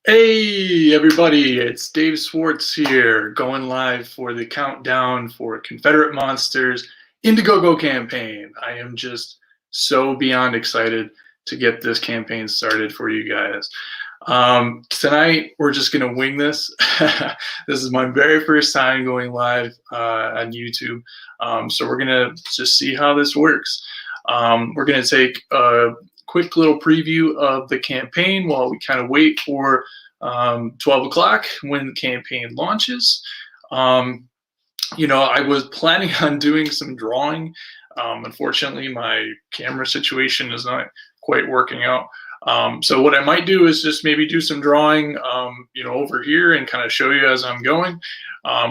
Hey everybody, it's Dave Swartz here, going live for the countdown for Confederate Monsters IndieGoGo campaign. I am just so beyond excited to get this campaign started for you guys. Tonight, we're just going to wing this. This is my very first time going live on YouTube, so we're going to just see how this works. We're going to take a quick little preview of the campaign while we kind of wait for 12 o'clock when the campaign launches. I was planning on doing some drawing. Unfortunately, my camera situation is not quite working out. So what I might do is just maybe do some drawing, over here and kind of show you as I'm going.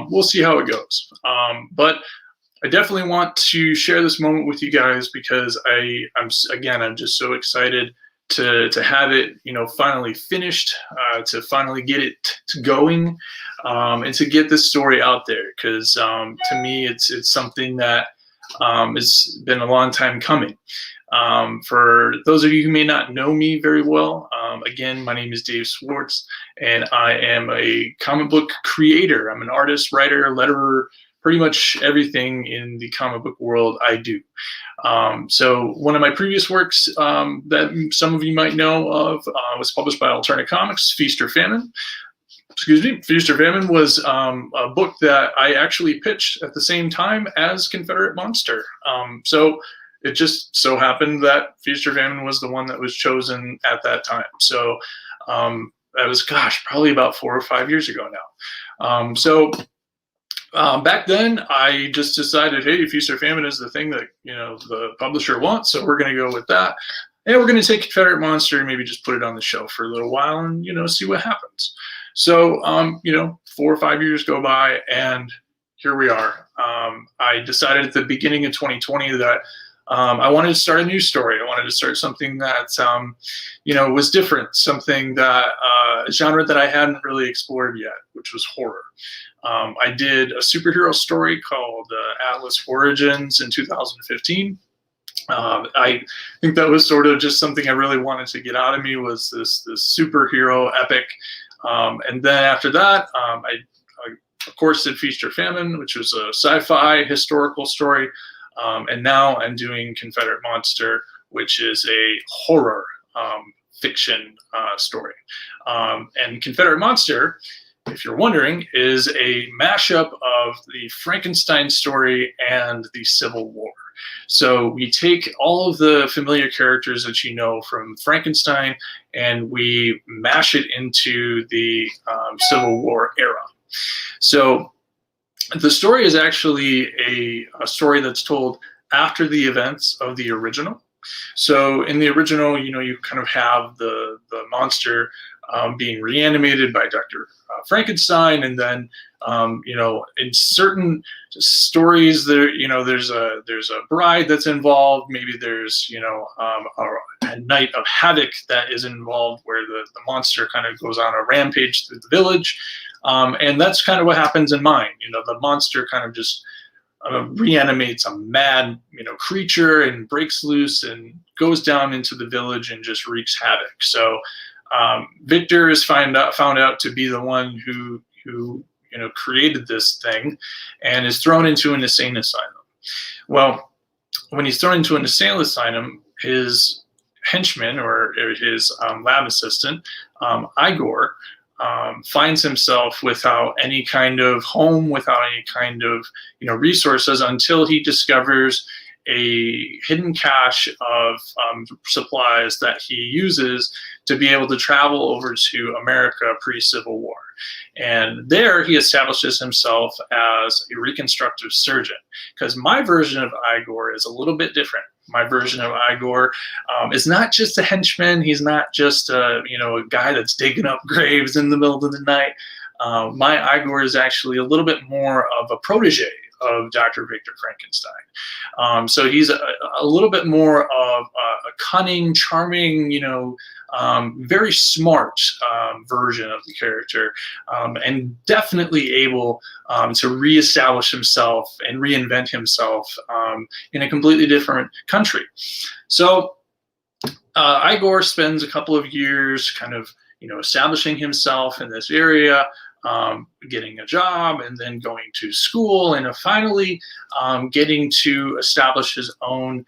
We'll see how it goes. But I definitely want to share this moment with you guys because I'm just so excited to have it, finally finished, to finally get it going, and to get this story out there. Because to me, it's something that has been a long time coming. For those of you who may not know me very well, again, my name is Dave Swartz, and I am a comic book creator. I'm an artist, writer, letterer, pretty much everything in the comic book world I do. So one of my previous works that some of you might know of was published by Alternate Comics, Feast or Famine. Feast or Famine was a book that I actually pitched at the same time as Confederate Monster. So it just so happened that Feast or Famine was the one that was chosen at that time. So that was, probably about 4 or 5 years ago now. Back then, I just decided, hey, Feast or Famine is the thing that the publisher wants, so we're going to go with that. And we're going to take Confederate Monster and maybe just put it on the shelf for a little while and see what happens. So 4 or 5 years go by, and here we are. I decided at the beginning of 2020 that I wanted to start a new story. I wanted to start something that was different, something that a genre that I hadn't really explored yet, which was horror. I did a superhero story called Atlas Origins in 2015. I think that was sort of just something I really wanted to get out of me, was this superhero epic. And then after that, I of course did Feast or Famine, which was a sci-fi historical story. And now I'm doing Confederate Monster, which is a horror fiction story. And Confederate Monster, if you're wondering, is a mashup of the Frankenstein story and the Civil War. So we take all of the familiar characters that you know from Frankenstein and we mash it into the Civil War era. So the story is actually a story that's told after the events of the original. So in the original, you kind of have the monster being reanimated by Dr. Frankenstein, and then in certain stories there's a bride that's involved. Maybe there's a night of havoc that is involved, where the monster kind of goes on a rampage through the village, and that's kind of what happens in mine. The monster kind of just reanimates a mad creature and breaks loose and goes down into the village and just wreaks havoc. So Victor is found out to be the one who created this thing, and is thrown into an insane asylum. Well, when he's thrown into an insane asylum, his henchman, or his lab assistant, Igor, finds himself without any kind of home, without any kind of resources, until he discovers a hidden cache of supplies that he uses to be able to travel over to America pre-Civil War. And there he establishes himself as a reconstructive surgeon, because my version of Igor is a little bit different. My version of Igor is not just a henchman. He's not just a guy that's digging up graves in the middle of the night. My Igor is actually a little bit more of a protege of Dr. Victor Frankenstein. So he's a little bit more of a cunning, charming, very smart version of the character, and definitely able to reestablish himself and reinvent himself in a completely different country. So Igor spends a couple of years kind of establishing himself in this area, getting a job, and then going to school, and finally getting to establish his own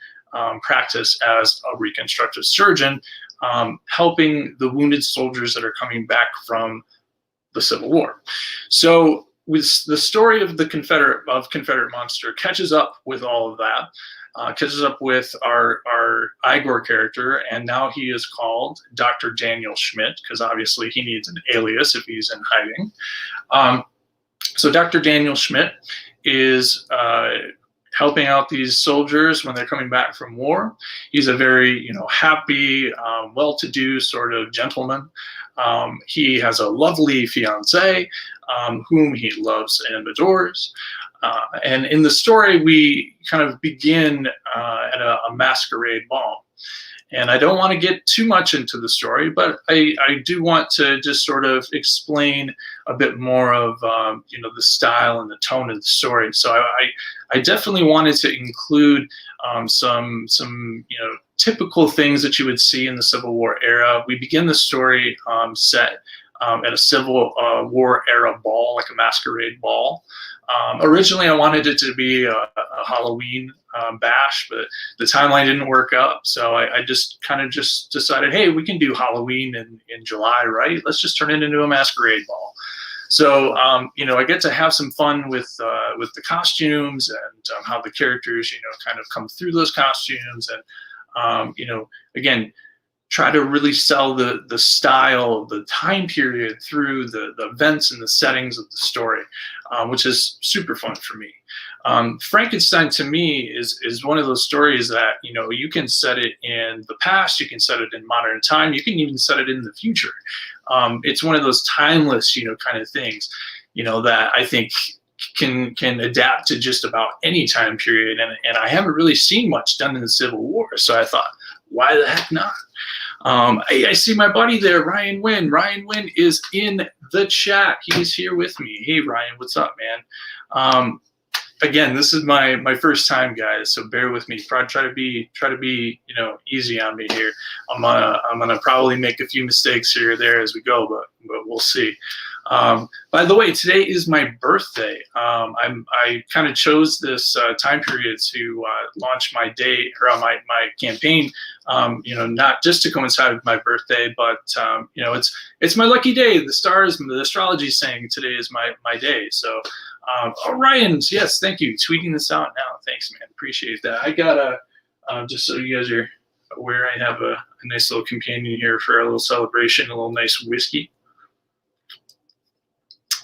practice as a reconstructive surgeon, helping the wounded soldiers that are coming back from the Civil War. So with the story of the Confederate Monster catches up with all of that, catches up with our Igor character, and now he is called Dr. Daniel Schmidt, because obviously he needs an alias if he's in hiding. So Dr. Daniel Schmidt is helping out these soldiers when they're coming back from war. He's a very, happy, well-to-do sort of gentleman. He has a lovely fiancée whom he loves and adores. And in the story, we kind of begin at a masquerade ball. And I don't want to get too much into the story, but I do want to just sort of explain a bit more of the style and the tone of the story. So I definitely wanted to include some typical things that you would see in the Civil War era. We begin the story set at a Civil War era ball, like a masquerade ball. Originally, I wanted it to be a Halloween bash, but the timeline didn't work up. So I just decided, hey, we can do Halloween in July, right? Let's just turn it into a masquerade ball. So I get to have some fun with the costumes and how the characters kind of come through those costumes, and again, try to really sell the style, the time period through the events and the settings of the story, which is super fun for me. Frankenstein to me is one of those stories that you can set it in the past, you can set it in modern time, you can even set it in the future. It's one of those timeless kind of things that I think can adapt to just about any time period, and I haven't really seen much done in the Civil War, so I thought, why the heck not? I see my buddy there, Ryan Wynn. Ryan Wynn is in the chat. He's here with me. Hey, Ryan, what's up, man? Again, this is my first time, guys, so bear with me. Try to be easy on me here. I'm gonna probably make a few mistakes here or there as we go, but we'll see. By the way, today is my birthday. I kind of chose this time period to launch my day or my campaign. Not just to coincide with my birthday, but it's my lucky day. The stars, the astrology is saying today is my day. So, Ryan, yes, thank you. Tweeting this out now. Thanks, man. Appreciate that. I got just so you guys are aware, I have a nice little companion here for a little celebration, a little nice whiskey.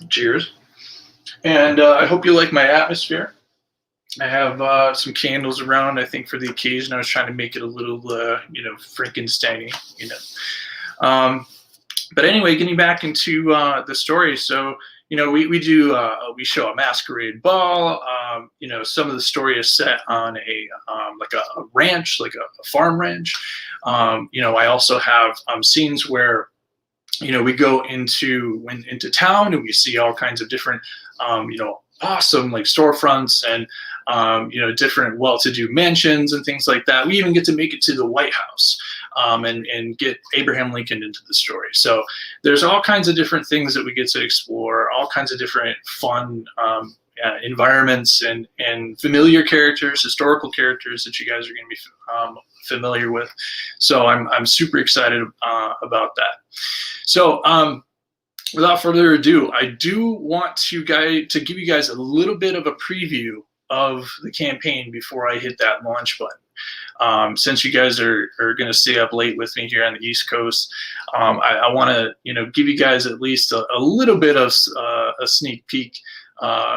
Cheers. And I hope you like my atmosphere. I have some candles around, I think, for the occasion. I was trying to make it a little, Frankenstein-y, But anyway, getting back into the story. So, we show a masquerade ball. Some of the story is set on a ranch, like a farm ranch. I also have scenes where we go into town and we see all kinds of different, awesome like storefronts and, different well-to-do mansions and things like that. We even get to make it to the White House and get Abraham Lincoln into the story. So there's all kinds of different things that we get to explore, all kinds of different fun environments and familiar characters, historical characters that you guys are going to be familiar with. So I'm super excited about that. So without further ado, I do want to give you guys a little bit of a preview of the campaign before I hit that launch button. Since you guys are going to stay up late with me here on the East Coast, I want to give you guys at least a little bit of a sneak peek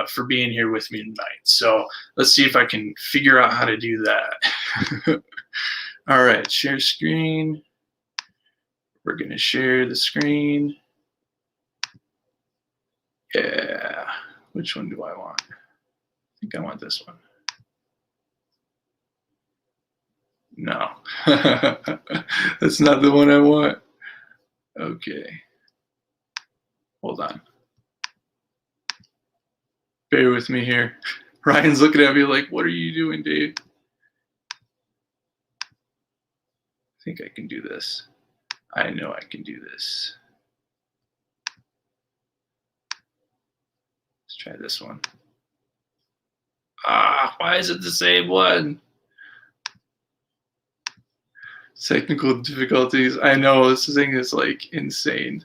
for being here with me tonight. So let's see if I can figure out how to do that. All right, share screen. We're going to share the screen. Yeah, which one do I want? I think I want this one. No, that's not the one I want. Okay, hold on. Bear with me here. Ryan's looking at me like, what are you doing, Dave? I think I can do this. I know I can do this. Try this one. Why is it the same one? Technical difficulties. I know, this thing is like insane.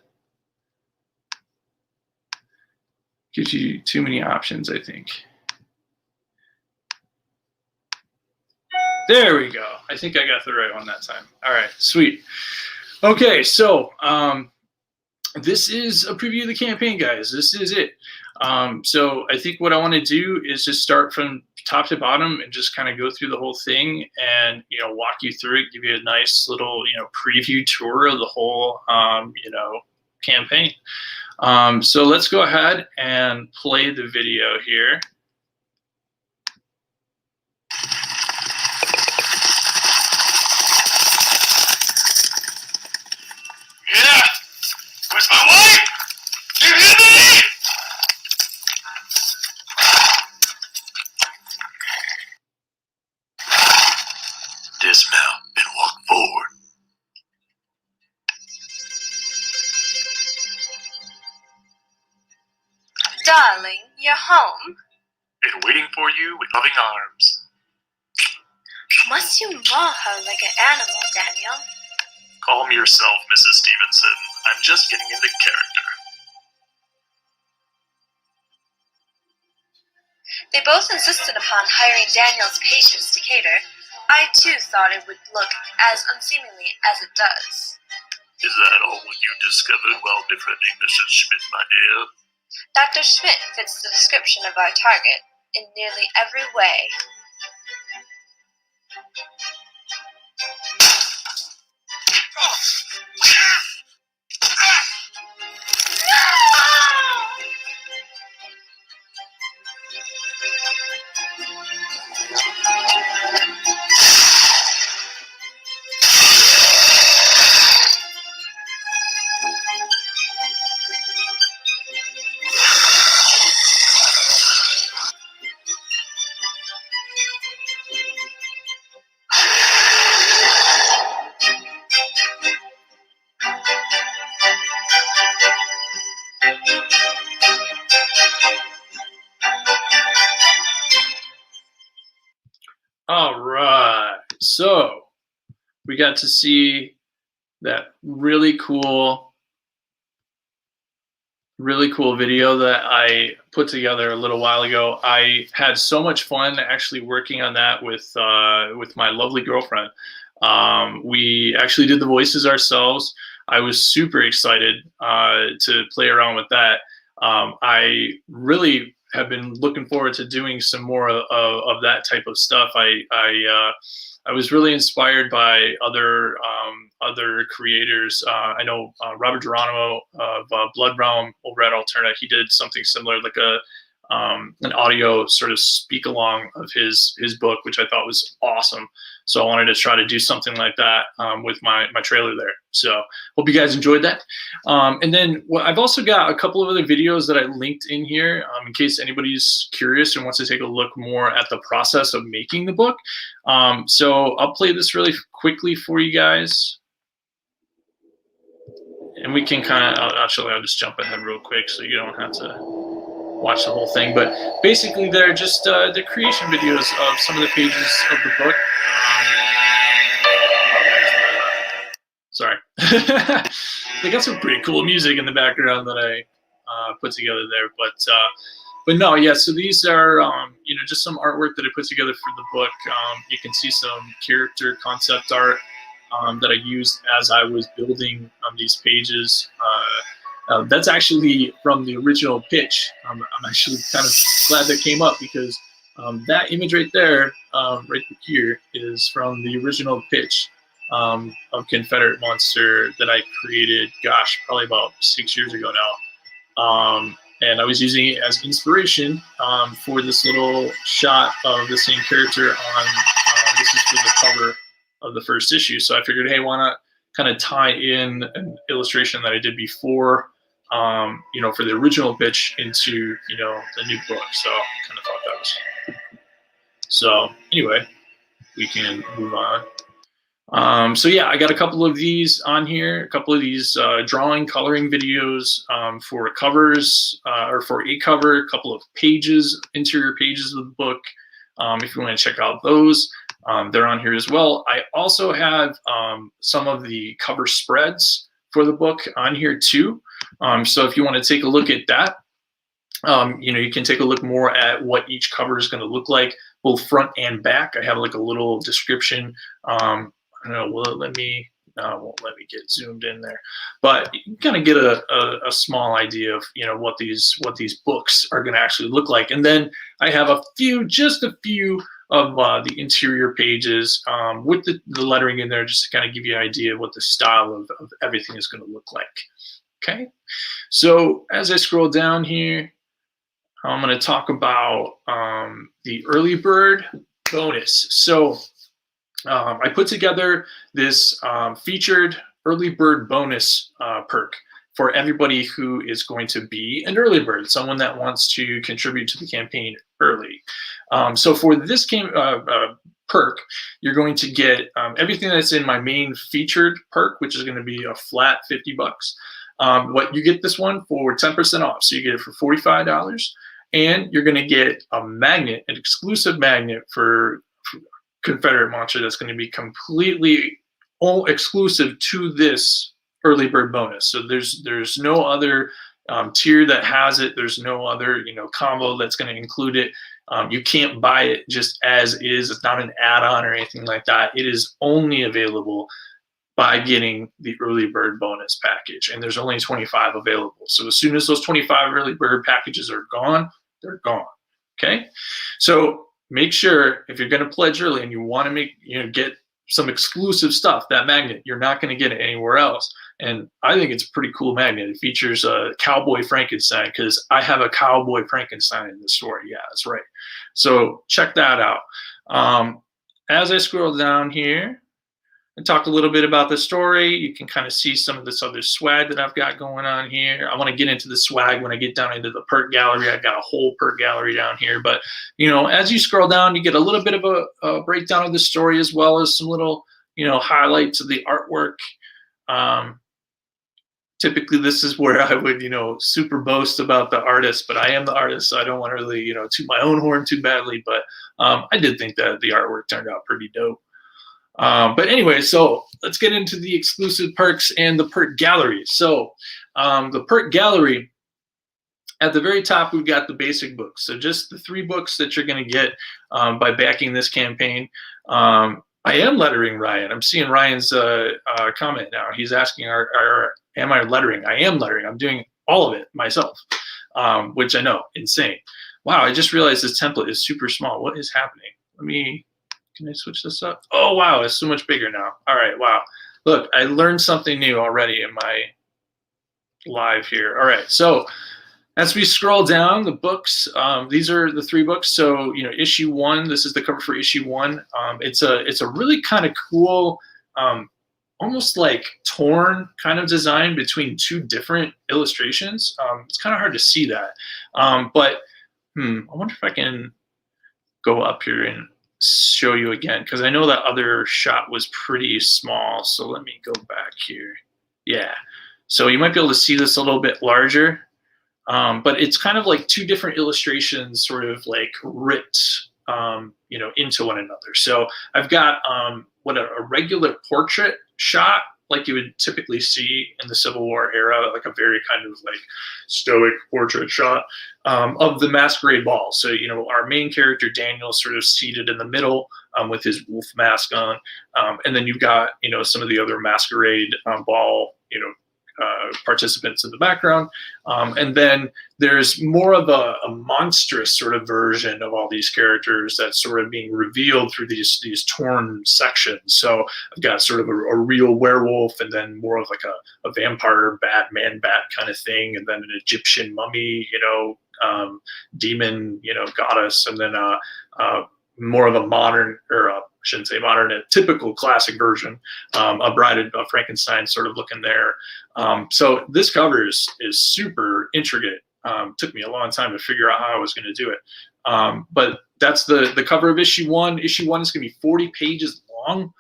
Gives you too many options, I think. There we go. I think I got the right one that time. All right, sweet. Okay, so this is a preview of the campaign, guys. This is it. So I think what I want to do is just start from top to bottom and just kind of go through the whole thing and, you know, walk you through it, give you a nice little, you know, preview tour of the whole, you know, campaign. So let's go ahead and play the video here. Yeah, where's my wife? Do you hear me? Dismount and walk forward. Darling, you're home. And waiting for you with loving arms. Must you maul her like an animal, Daniel? Calm yourself, Mrs. Stevenson. I'm just getting into character. They both insisted upon hiring Daniel's patients to cater. I, too, thought it would look as unseemly as it does. Is that all you discovered while befriending Mrs. Schmidt, my dear? Dr. Schmidt fits the description of our target in nearly every way. All right, so we got to see that really cool video that I put together a little while ago. I had so much fun actually working on that with my lovely girlfriend. We actually did the voices ourselves. I was super excited to play around with that. I really have been looking forward to doing some more of that type of stuff. I was really inspired by other creators. I know Robert Geronimo of Blood Realm over at Alterna. He did something similar, like an audio sort of speak along of his book, which I thought was awesome. So I wanted to try to do something like that with my trailer there. So hope you guys enjoyed that. And then I've also got a couple of other videos that I linked in here in case anybody's curious and wants to take a look more at the process of making the book. So I'll play this really quickly for you guys. And we can kind of, actually, I'll just jump ahead real quick so you don't have to watch the whole thing. But basically, they're just the creation videos of some of the pages of the book. Sorry. They got some pretty cool music in the background that I put together there. But no, yeah, so these are, you know, just some artwork that I put together for the book. You can see some character concept art that I used as I was building these pages. That's actually from the original pitch. I'm actually kind of glad that came up because that image right there, right here, is from the original pitch of Confederate Monster that I created, gosh, probably about 6 years ago now. And I was using it as inspiration for this little shot of the same character on, this is for the cover of the first issue. So I figured, hey, why not kind of tie in an illustration that I did before, you know, for the original pitch into, you know, the new book. So kind of thought that was cool. So anyway, we can move on. So yeah, I got a couple of these on here, a couple of these drawing, coloring videos for covers or for a cover, a couple of pages, interior pages of the book. If you want to check out those, they're on here as well. I also have some of the cover spreads for the book on here too. So if you want to take a look at that, you can take a look more at what each cover is going to look like, both front and back. I have like a little description. I don't know, will it let me, no, it won't let me get zoomed in there. But you kind of get a small idea of, what these books are going to actually look like. And then I have just a few of the interior pages with the lettering in there, just to kind of give you an idea of what the style of everything is going to look like. Okay, so as I scroll down here, I'm going to talk about the early bird bonus. So I put together this featured early bird bonus perk for everybody who is going to be an early bird, someone that wants to contribute to the campaign early. So for this perk, you're going to get everything that's in my main featured perk, which is going to be a flat $50. What you get this one for 10% off. So you get it for $45, and you're going to get a magnet, an exclusive magnet for Confederate Monster that's going to be completely all exclusive to this early bird bonus. So there's no other tier that has it. There's no other combo that's going to include it. You can't buy it just as is. It's not an add-on or anything like that. It is only available by getting the early bird bonus package, and there's only 25 available. So as soon as those 25 early bird packages are gone, they're gone. Okay, so make sure if you're going to pledge early and you want to get some exclusive stuff, that magnet, you're not going to get it anywhere else. And I think it's a pretty cool magnet. It features a cowboy Frankenstein, because I have a cowboy Frankenstein in the story. Yeah, that's right. So check that out. As I scroll down here and talk a little bit about the story, you can kind of see some of this other swag that I've got going on here. I want to get into the swag when I get down into the perk gallery. I've got a whole perk gallery down here. But, as you scroll down, you get a little bit of a breakdown of the story, as well as some little, highlights of the artwork. Typically, this is where I would, super boast about the artist, but I am the artist, so I don't want to really, toot my own horn too badly. But I did think that the artwork turned out pretty dope. But anyway, so let's get into the exclusive perks and the perk gallery. So the perk gallery, at the very top, we've got the basic books. So just the 3 books that you're going to get by backing this campaign. I am lettering Ryan. I'm seeing Ryan's comment now. He's asking, am I lettering? I am lettering. I'm doing all of it myself, which I know, insane. Wow, I just realized this template is super small. What is happening? Can I switch this up? Oh, wow, it's so much bigger now. All right, wow. Look, I learned something new already in my live here. All right, so as we scroll down the books, these are the 3 books. So, issue 1, this is the cover for issue 1. It's a really kind of cool, almost like torn kind of design between 2 different illustrations. It's kind of hard to see that. But I wonder if I can go up here and show you again, because I know that other shot was pretty small. So let me go back here. Yeah, so you might be able to see this a little bit larger, but it's kind of like 2 different illustrations sort of like ripped into one another. So I've got a regular portrait shot, like you would typically see in the Civil War era, like a very kind of like stoic portrait shot of the masquerade ball. So, our main character, Daniel, sort of seated in the middle with his wolf mask on. And then you've got, some of the other masquerade ball, participants in the background. And then there's more of a monstrous sort of version of all these characters that's sort of being revealed through these torn sections. So I've got sort of a real werewolf, and then more of like a vampire bat, man bat kind of thing, and then an Egyptian mummy, demon, goddess, and then more of a modern, or I shouldn't say modern, a typical classic version, a Bride of Frankenstein sort of looking there. So this cover is super intricate. Took me a long time to figure out how I was going to do it. But that's the cover of issue 1. Issue 1 is going to be 40 pages long.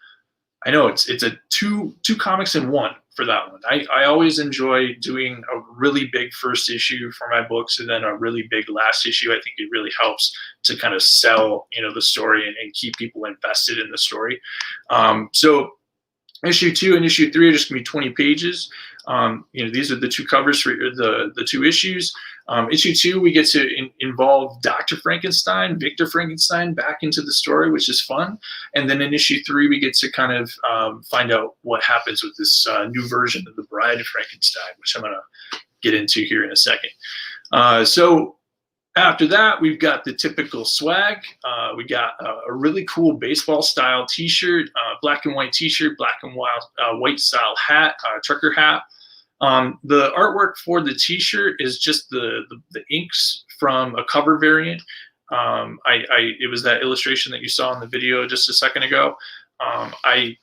I know it's a two comics in one for that one. I always enjoy doing a really big first issue for my books and then a really big last issue. I think it really helps to kind of sell, the story and keep people invested in the story. So issue 2 and issue 3 are just gonna be 20 pages. These are the two covers for the two issues. Issue 2, we get to involve Dr. Frankenstein, Victor Frankenstein, back into the story, which is fun. And then in issue 3, we get to kind of find out what happens with this new version of the Bride of Frankenstein, which I'm going to get into here in a second. So after that, we've got the typical swag. We got a really cool baseball style t-shirt, black and white t-shirt, black and white style hat, trucker hat. The artwork for the t-shirt is just the inks from a cover variant. It was that illustration that you saw in the video just a second ago. I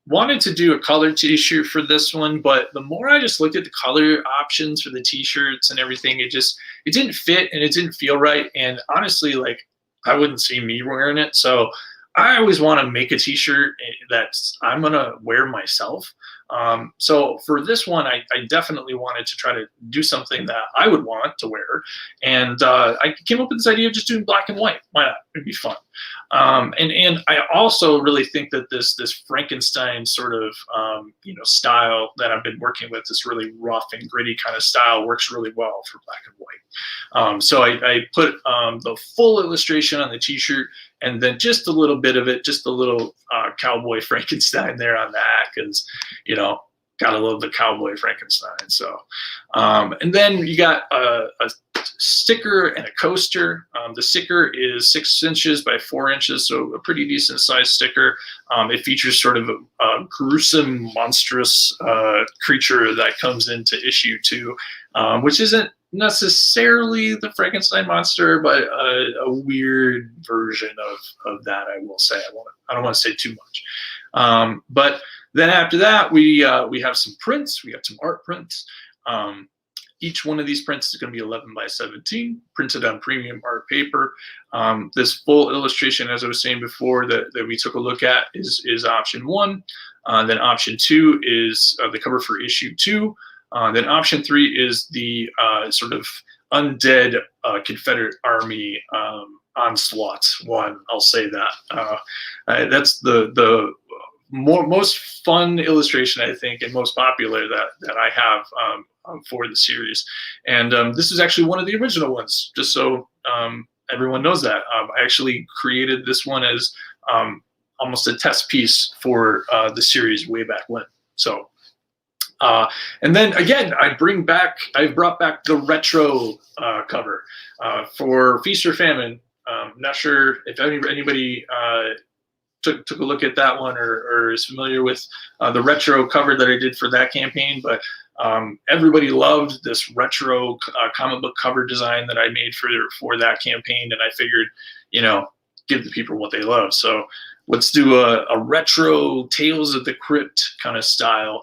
wanted to do a color t-shirt for this one, but the more I just looked at the color options for the t-shirts and everything, it didn't fit and it didn't feel right. And honestly, like, I wouldn't see me wearing it. So I always want to make a t-shirt that I'm going to wear myself. So for this one, I definitely wanted to try to do something that I would want to wear. And I came up with this idea of just doing black and white. Why not? It'd be fun. And I also really think that this Frankenstein sort of style that I've been working with, this really rough and gritty kind of style, works really well for black and white. So I put the full illustration on the t-shirt, and then just a little bit of it, just a little cowboy Frankenstein there on that, because gotta love the cowboy Frankenstein. So and then you got a sticker and a coaster. The sticker is 6 inches by 4 inches, so a pretty decent sized sticker. It features sort of a gruesome, monstrous creature that comes into issue 2, which isn't necessarily the Frankenstein monster, but a weird version of that, I will say. I don't want to say too much. But then after that, we have some prints. We got some art prints. Each one of these prints is going to be 11 by 17, printed on premium art paper. This full illustration, as I was saying before, that we took a look at is option 1. Then option 2 is the cover for issue 2. Then option 3 is the sort of undead Confederate Army onslaught one. I'll say that. That's the most fun illustration, I think, and most popular that I have for the series. And this is actually one of the original ones, just so everyone knows that. I actually created this one as almost a test piece for the series way back when. So, and then again, I brought back the retro cover for Feast or Famine. Not sure if anybody took a look at that one or is familiar with the retro cover that I did for that campaign, but everybody loved this retro comic book cover design that I made for that campaign, and I figured, give the people what they love. So let's do a retro Tales of the Crypt kind of style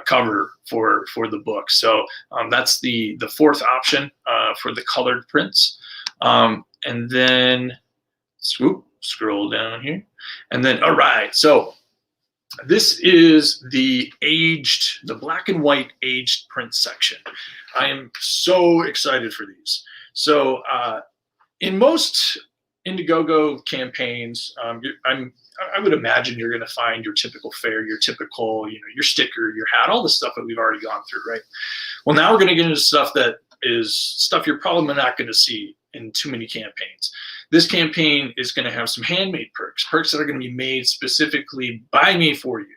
cover for the book. So that's the 4th option for the colored prints. And then scroll down here, and then all right, so this is the black and white aged print section. I am so excited for these. So in most IndieGoGo campaigns, I would imagine you're going to find your typical fare, your typical, your sticker, your hat, all the stuff that we've already gone through, right? Well, now we're going to get into stuff that is stuff you're probably not going to see in too many campaigns. This campaign is going to have some handmade perks that are going to be made specifically by me for you.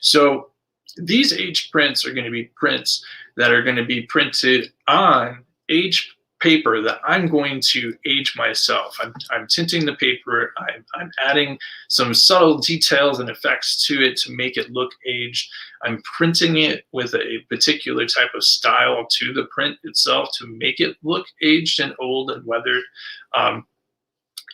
So these aged prints are going to be prints that are going to be printed on aged paper that I'm going to age myself. I'm tinting the paper. I'm adding some subtle details and effects to it to make it look aged. I'm printing it with a particular type of style to the print itself to make it look aged and old and weathered.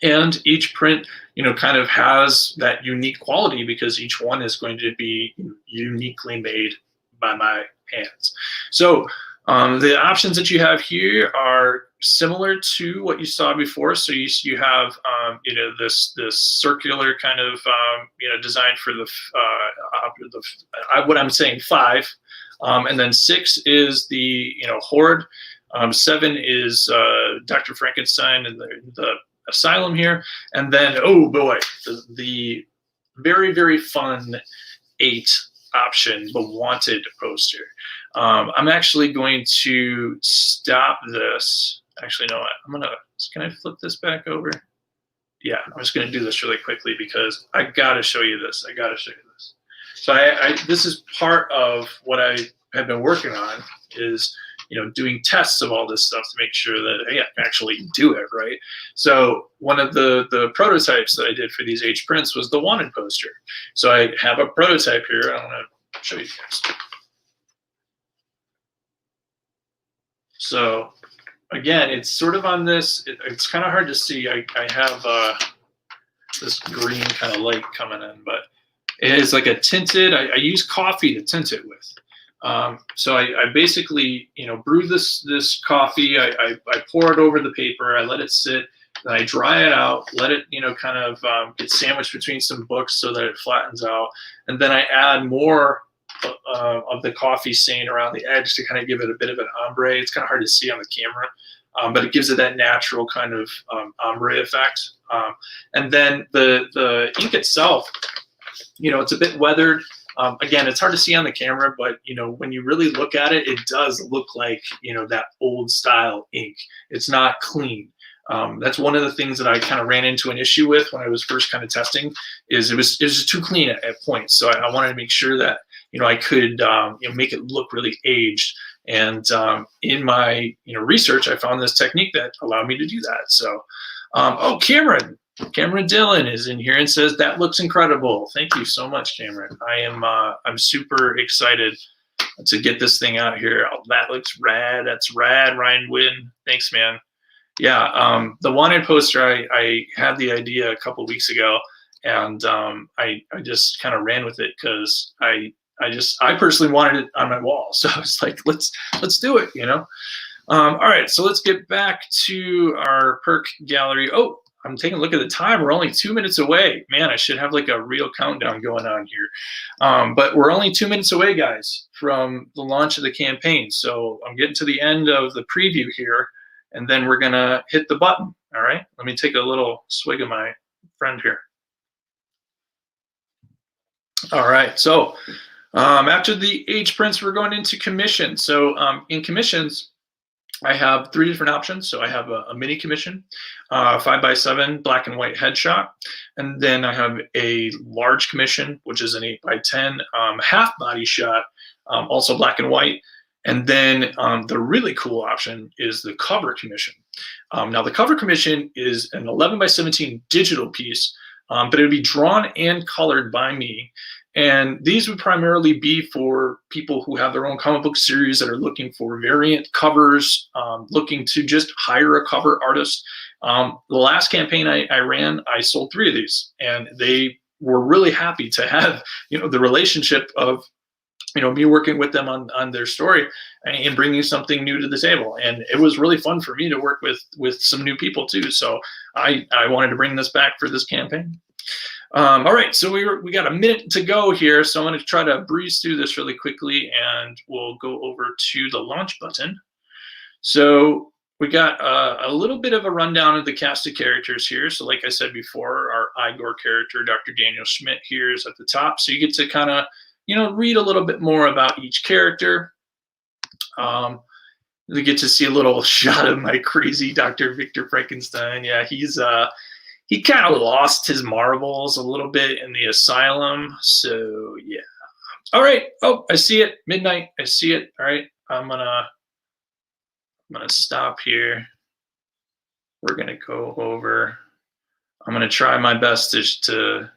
And each print, kind of has that unique quality because each one is going to be uniquely made by my hands. So The options that you have here are similar to what you saw before. So you have this circular kind of design for what I'm saying 5, and then 6 is the horde. 7 is Dr. Frankenstein and the asylum here, and then oh boy, the very, very fun 8 option, the wanted poster. I'm actually going to stop this. Actually, no, can I flip this back over? Yeah, I'm just going to do this really quickly because I got to show you this. So this is part of what I have been working on is, doing tests of all this stuff to make sure that, hey, I can actually do it, right? So one of the prototypes that I did for these H prints was the wanted poster. So I have a prototype here. I want to show you guys. So again, it's sort of on this, it's kind of hard to see. I have this green kind of light coming in, but it is like a tinted, I use coffee to tint it with. So I basically, brew this coffee, I pour it over the paper, I let it sit, then I dry it out, let it, kind of get sandwiched between some books so that it flattens out. And then I add more of the coffee stain around the edge to kind of give it a bit of an ombre. It's kind of hard to see on the camera, but it gives it that natural kind of ombre effect. And then the ink itself, it's a bit weathered. Again, it's hard to see on the camera, but when you really look at it, it does look like that old style ink. It's not clean. That's one of the things that I kind of ran into an issue with when I was first kind of testing. Is it was just too clean at points. So I wanted to make sure that I could make it look really aged. And in my research, I found this technique that allowed me to do that. So, oh, Cameron Dillon is in here and says that looks incredible. Thank you so much, Cameron. I'm super excited to get this thing out here. Oh, that looks rad. That's rad, Ryan Wynn. Thanks, man. Yeah, the wanted poster, I had the idea a couple weeks ago, and I just kind of ran with it because I personally wanted it on my wall. So I was like, let's do it, All right, so let's get back to our perk gallery. Oh, I'm taking a look at the time. We're only 2 minutes away. Man, I should have like a real countdown going on here. But we're only 2 minutes away, guys, from the launch of the campaign. So I'm getting to the end of the preview here, and then we're gonna hit the button. All right, let me take a little swig of my friend here. All right, so after the H prints, we're going into commission. So in commissions, I have 3 different options. So I have a mini commission, 5x7 black and white headshot, and then I have a large commission, which is an 8x10 half body shot, also black and white. And then the really cool option is the cover commission. Now the cover commission is an 11x17 digital piece, but it would be drawn and colored by me. And these would primarily be for people who have their own comic book series that are looking for variant covers, looking to just hire a cover artist. The last campaign I ran, I sold 3 of these, and they were really happy to have the relationship of me working with them on their story and bringing something new to the table. And it was really fun for me to work with some new people too. So I wanted to bring this back for this campaign. All right, so we got a minute to go here, so I'm going to try to breeze through this really quickly, and we'll go over to the launch button. So we got a little bit of a rundown of the cast of characters here. So like I said before, our Igor character, Dr. Daniel Schmidt, here is at the top. So you get to kind of read a little bit more about each character. You get to see a little shot of my crazy Dr. Victor Frankenstein. Yeah, he kind of lost his marbles a little bit in the asylum. So yeah. All right. Oh, I see it. Midnight. I see it. All right. I'm gonna stop here. We're gonna go over. I'm gonna try my best to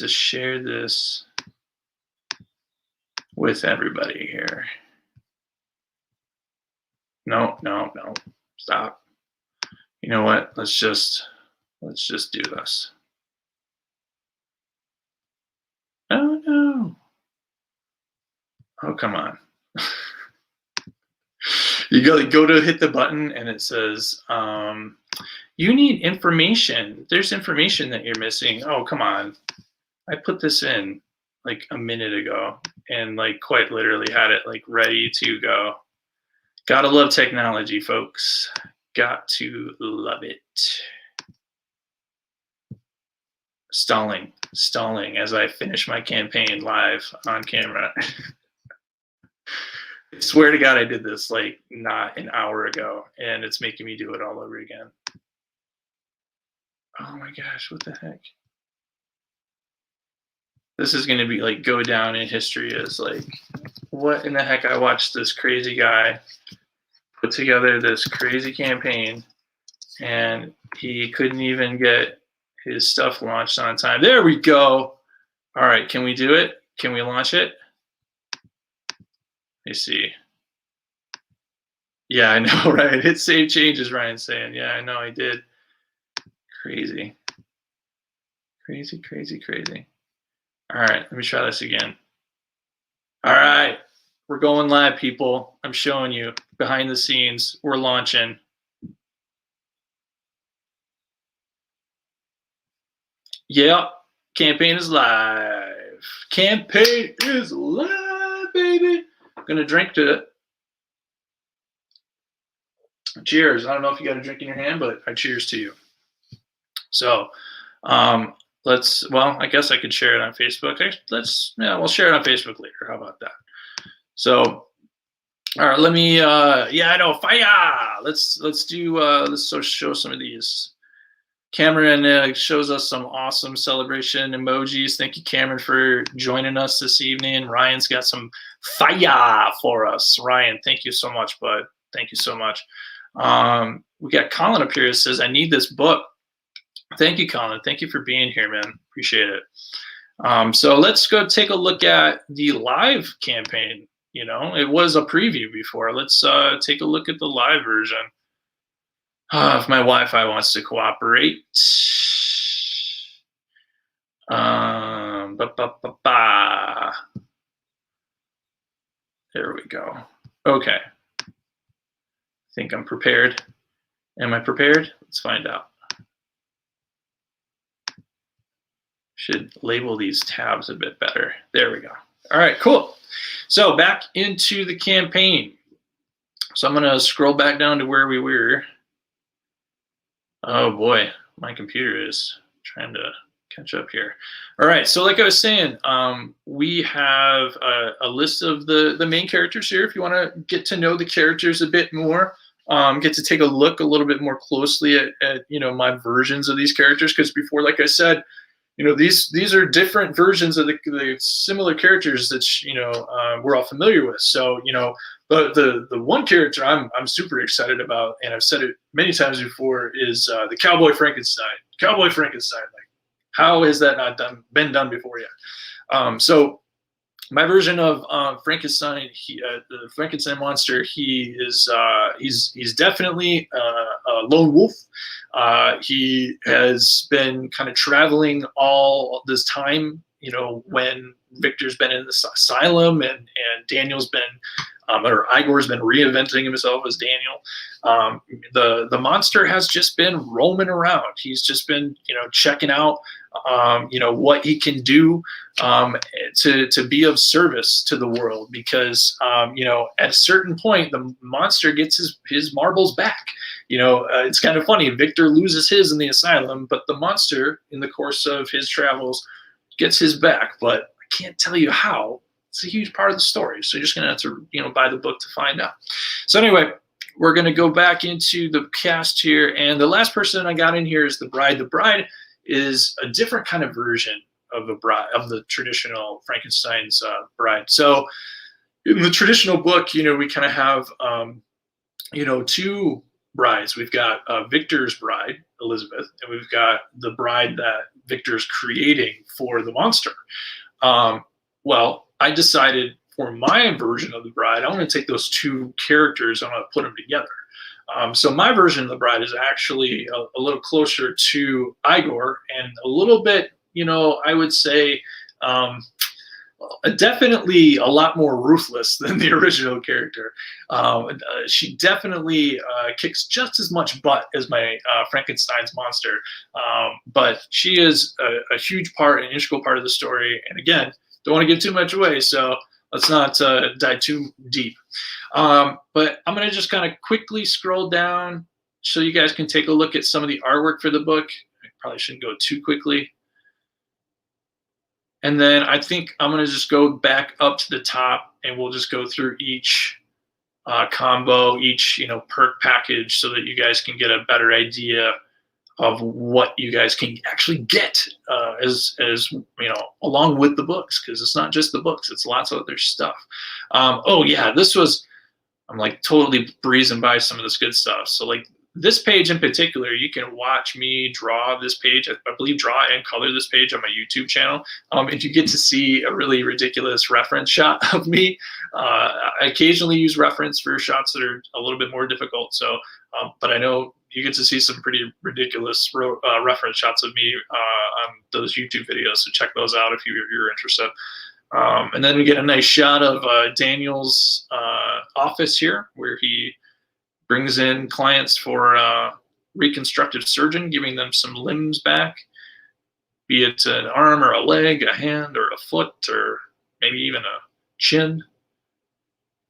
share this with everybody here. No. Stop. You know what? Let's just do this. Oh no. Oh, come on. You go to hit the button and it says, you need information. There's information that you're missing. Oh, come on. I put this in like a minute ago and like quite literally had it like ready to go. Gotta love technology, folks. Got to love it. Stalling as I finish my campaign live on camera. I swear to God, I did this like not an hour ago, and it's making me do it all over again. Oh my gosh, what the heck? This is going to be like go down in history as like, what in the heck? I watched this crazy guy put together this crazy campaign, and he couldn't even get his stuff launched on time. There we go. All right, can we do it? Can we launch it? Let me see. Yeah, I know, right? Hit save changes, Ryan's saying. Yeah, I know, I did. Crazy. Crazy, crazy, crazy. All right, let me try this again. All right, we're going live, people. I'm showing you behind the scenes. We're launching. Yeah, campaign is live. Campaign is live, baby. I'm gonna drink to it. Cheers. I don't know if you got a drink in your hand, but I cheers to you. So, well, I guess I could share it on Facebook. We'll share it on Facebook later. How about that? So, all right, let me, yeah, I know, fire. Let's show some of these. Cameron shows us some awesome celebration emojis. Thank you, Cameron, for joining us this evening. Ryan's got some fire for us. Ryan, thank you so much, bud. Thank you so much. We got Colin up here that says, I need this book. Thank you, Colin. Thank you for being here, man. Appreciate it. So let's go take a look at the live campaign. You know, it was a preview before. Let's take a look at the live version. If my Wi-Fi wants to cooperate. There we go. Okay. I think I'm prepared. Am I prepared? Let's find out. Should label these tabs a bit better. There we go. All right, cool. So back into the campaign. So I'm going to scroll back down to where we were. Oh boy, my computer is trying to catch up here. All right, so like I was saying, we have a list of the main characters here. If you want to get to know the characters a bit more, get to take a look a little bit more closely at you know, my versions of these characters, because before, like I said, you know, these are different versions of the similar characters that you know we're all familiar with. So you know, the one character I'm super excited about, and I've said it many times before, is the Cowboy Frankenstein. Cowboy Frankenstein, like, how has that not been done before yet? So my version of Frankenstein, the Frankenstein monster, he's definitely a lone wolf. He has been kind of traveling all this time, you know, when Victor's been in this asylum and Daniel's been, or Igor's been reinventing himself as Daniel. The monster has just been roaming around. He's just been, you know, checking out, you know, what he can do to be of service to the world, because you know, at a certain point the monster gets his marbles back. You know, it's kind of funny. Victor loses his in the asylum, but the monster, in the course of his travels, gets his back. But I can't tell you how. It's a huge part of the story, so you're just gonna have to, you know, buy the book to find out. So anyway, we're gonna go back into the cast here, and the last person I got in here is the bride. The bride is a different kind of version of a bride, of the traditional Frankenstein's bride. So in the traditional book, you know, we kind of have you know, two brides. We've got Victor's bride, Elizabeth, and we've got the bride that Victor's creating for the monster. Well, I decided for my version of the bride, I want to take those two characters and I want to put them together. So my version of the bride is actually a little closer to Igor, and a little bit, you know, I would say definitely a lot more ruthless than the original character. She definitely kicks just as much butt as my Frankenstein's monster, but she is a huge part, an integral part of the story. And again, don't want to give too much away, so let's not dive too deep. But I'm going to just kind of quickly scroll down so you guys can take a look at some of the artwork for the book. I probably shouldn't go too quickly. And then I think I'm going to just go back up to the top, and we'll just go through each combo, each perk package, so that you guys can get a better idea of what you guys can actually get as along with the books, because it's not just the books, it's lots of other stuff. Oh yeah, I'm like totally breezing by some of this good stuff. So like this page in particular, you can watch me draw this page. I believe draw and color this page on my YouTube channel. And you get to see a really ridiculous reference shot of me. I occasionally use reference for shots that are a little bit more difficult. So, but I know you get to see some pretty ridiculous reference shots of me on those YouTube videos. So check those out if you're interested. And then we get a nice shot of Daniel's office here, where he brings in clients for reconstructive surgeon, giving them some limbs back, be it an arm or a leg, a hand or a foot, or maybe even a chin.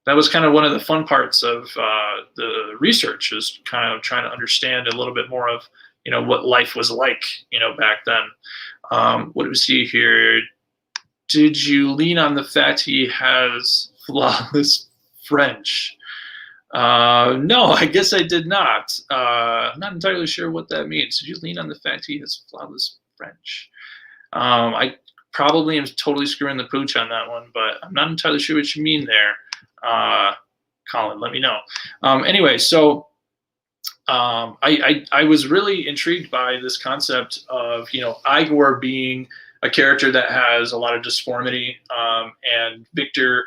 That was kind of one of the fun parts of the research, is kind of trying to understand a little bit more of what life was like back then. What do we see here? Did you lean on the fact he has flawless French? No, I guess I did not. I'm not entirely sure what that means. Did you lean on the fact he has flawless French? I probably am totally screwing the pooch on that one, but I'm not entirely sure what you mean there. Colin, let me know. Anyway, so I was really intrigued by this concept of Igor being a character that has a lot of disformity, and Victor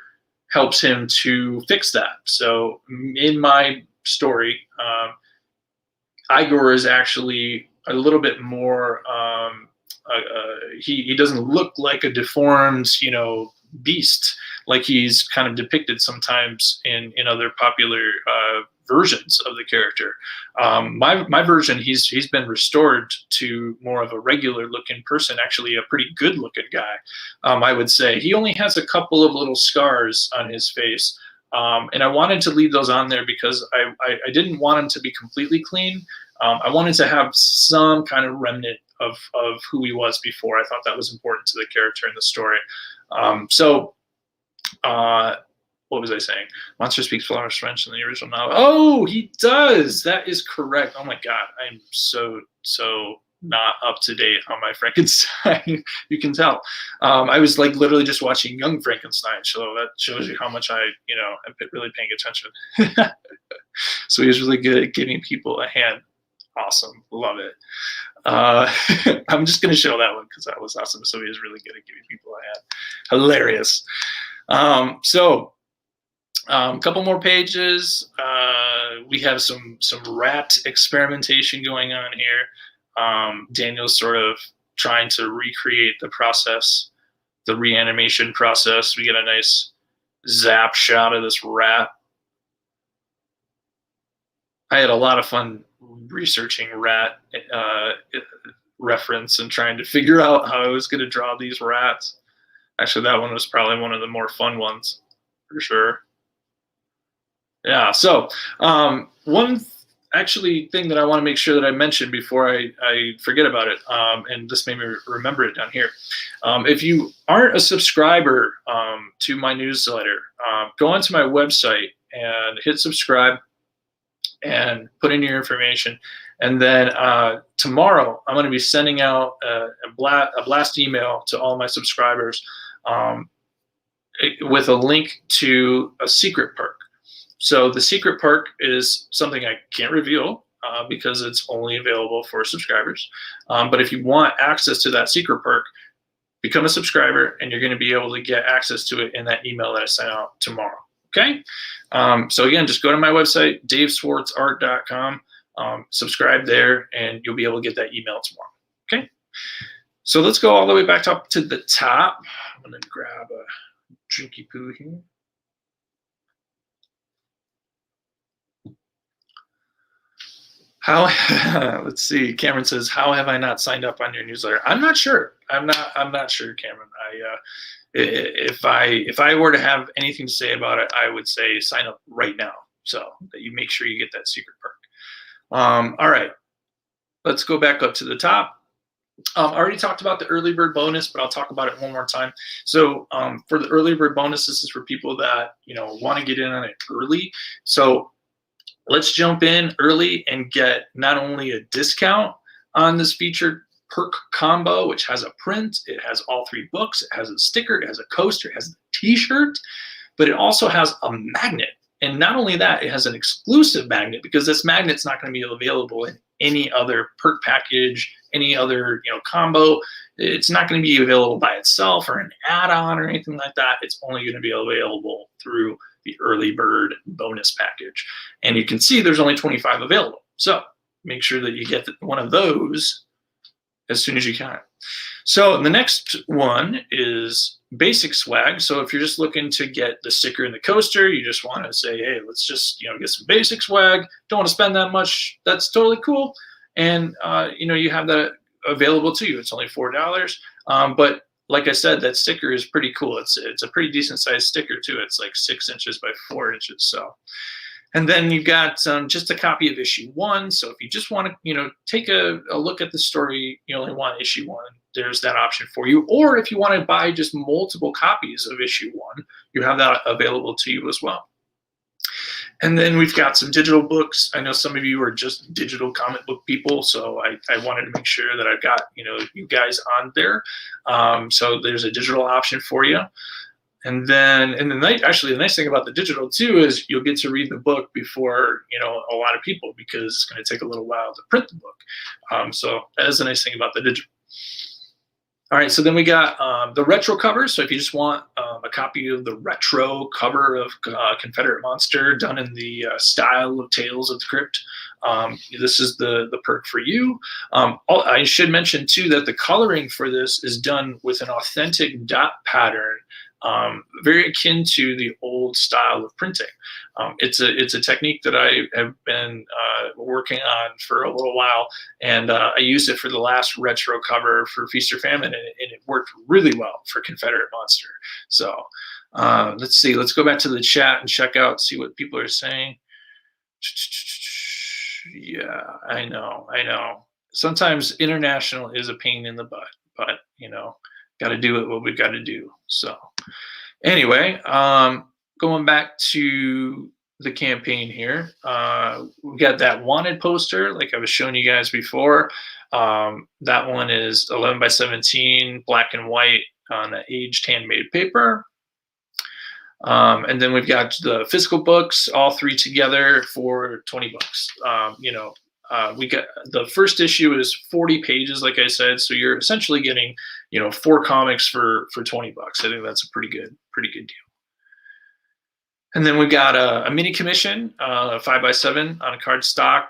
helps him to fix that. So in my story, Igor is actually a little bit more, he doesn't look like a deformed, beast like he's kind of depicted sometimes in other popular versions of the character. My version, he's been restored to more of a regular looking person, actually a pretty good looking guy. I would say he only has a couple of little scars on his face, and I wanted to leave those on there because I didn't want him to be completely clean. I wanted to have some kind of remnant of who he was before. I thought that was important to the character in the story. What was I saying? Monster speaks flawless French in the original novel. Oh, he does. That is correct. Oh my God, I'm so not up to date on my Frankenstein. You can tell. I was like literally just watching Young Frankenstein, so that shows you how much I am really paying attention. So he's really good at giving people a hand. Awesome, love it. I'm just gonna show that one because that was awesome. So he is really good at giving people a hand. Hilarious. Couple more pages. We have some rat experimentation going on here. Daniel's sort of trying to recreate the process, the reanimation process. We get a nice zap shot of this rat. I had a lot of fun researching rat reference and trying to figure out how I was going to draw these rats. Actually, that one was probably one of the more fun ones, for sure. Yeah, so one thing that I want to make sure that I mention before I forget about it, and this made me remember it down here. If you aren't a subscriber to my newsletter, go onto my website and hit subscribe and put in your information. And then tomorrow, I'm going to be sending out a blast email to all my subscribers with a link to a secret perk. So the secret perk is something I can't reveal because it's only available for subscribers. But if you want access to that secret perk, become a subscriber and you're going to be able to get access to it in that email that I send out tomorrow. Okay? So again, just go to my website, daveswartzart.com, subscribe there, and you'll be able to get that email tomorrow. Okay? So let's go all the way back up to the top. I'm going to grab a drinky poo here. How let's see. Cameron says, "How have I not signed up on your newsletter?" I'm not sure. I'm not sure, Cameron. If I were to have anything to say about it, I would say sign up right now, so that you make sure you get that secret perk. All right, let's go back up to the top. I already talked about the early bird bonus, but I'll talk about it one more time. So for the early bird bonus, this is for people that want to get in on it early. So let's jump in early and get not only a discount on this featured perk combo, which has a print, it has all 3 books, it has a sticker, it has a coaster, it has a t-shirt, but it also has a magnet. And not only that, it has an exclusive magnet, because this magnet's not going to be available in any other perk package, any other combo. It's not going to be available by itself or an add-on or anything like that. It's only going to be available through the early bird bonus package. And you can see there's only 25 available. So make sure that you get one of those as soon as you can. So the next one is basic swag. So if you're just looking to get the sticker and the coaster, you just want to say, hey, let's just get some basic swag. Don't want to spend that much. That's totally cool. And you have that available to you. It's only $4. But like I said, that sticker is pretty cool. It's a pretty decent sized sticker too. It's like 6 inches by 4 inches. So, and then you've got just a copy of issue 1. So if you just want to, take a look at the story, you only want issue 1, there's that option for you. Or if you want to buy just multiple copies of issue 1, you have that available to you as well. And then we've got some digital books. I know some of you are just digital comic book people, so I wanted to make sure that I've got you guys on there. So there's a digital option for you. And then the nice thing about the digital too is you'll get to read the book before a lot of people, because it's going to take a little while to print the book. So that is the nice thing about the digital. All right, so then we got the retro cover. So if you just want a copy of the retro cover of Confederate Monster done in the style of Tales of the Crypt, this is the perk for you. I should mention too that the coloring for this is done with an authentic dot pattern, very akin to the old style of printing. It's a technique that I have been working on for a little while, and I used it for the last retro cover for Feast or Famine, and it worked really well for Confederate Monster. So let's see. Let's go back to the chat and check out, see what people are saying. Yeah, I know. Sometimes international is a pain in the butt, but got to do what we've got to do. So anyway, going back to the campaign here, we got that wanted poster like I was showing you guys before. That one is 11 by 17, black and white on an aged handmade paper. And then we've got the physical books, all 3 together for 20 bucks. We got the first issue is 40 pages, like I said, so you're essentially getting 4 comics for 20 bucks. I think that's a pretty good deal. And then we've got a mini commission, 5x7 on a cardstock,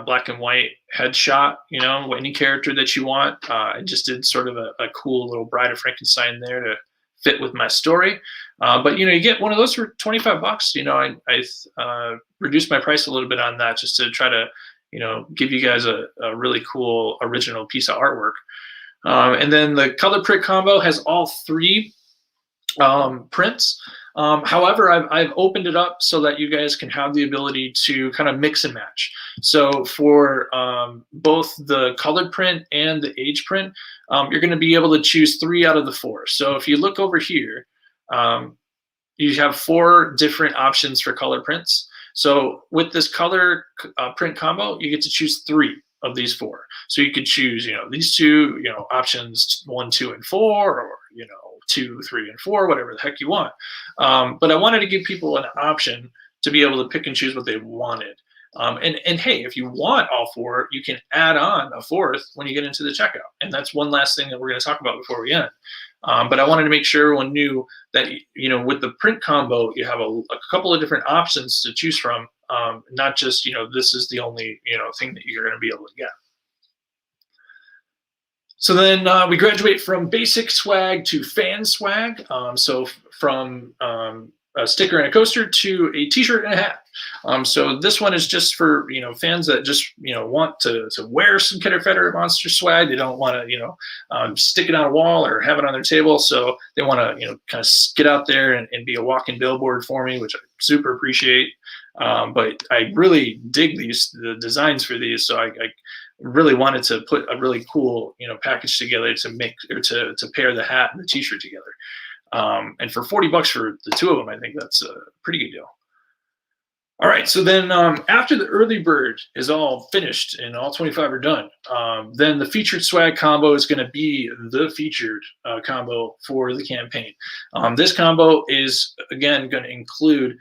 black and white headshot. Any character that you want. I just did sort of a cool little Bride of Frankenstein there to fit with my story. But you get one of those for 25 bucks. I reduced my price a little bit on that just to try to give you guys a really cool original piece of artwork. And then the color print combo has all 3 prints. However, I've opened it up so that you guys can have the ability to kind of mix and match. So for both the colored print and the age print, you're going to be able to choose 3 out of the 4. So if you look over here, you have 4 different options for color prints. So with this color print combo, you get to choose 3 of these 4. So you could choose, these 2, options 1, 2, and 4, or 2, 3, and 4, whatever the heck you want. But I wanted to give people an option to be able to pick and choose what they wanted. And hey, if you want all 4, you can add on a 4th when you get into the checkout. And that's one last thing that we're going to talk about before we end. But I wanted to make sure everyone knew that, with the print combo, you have a couple of different options to choose from, not just, this is the only, thing that you're going to be able to get. So then we graduate from basic swag to fan swag. So from a sticker and a coaster to a T-shirt and a hat. So this one is just for fans that just want to wear some Confederate Monster swag. They don't want to stick it on a wall or have it on their table. So they want to kind of get out there and be a walking billboard for me, which I super appreciate. But I really dig the designs for these. So I really wanted to put a really cool package together to make or to pair the hat and the T-shirt together. And for $40 for the two of them, I think that's a pretty good deal. All right, so then after the early bird is all finished and all 25 are done, then the featured swag combo is going to be the featured combo for the campaign. This combo is, again, going to include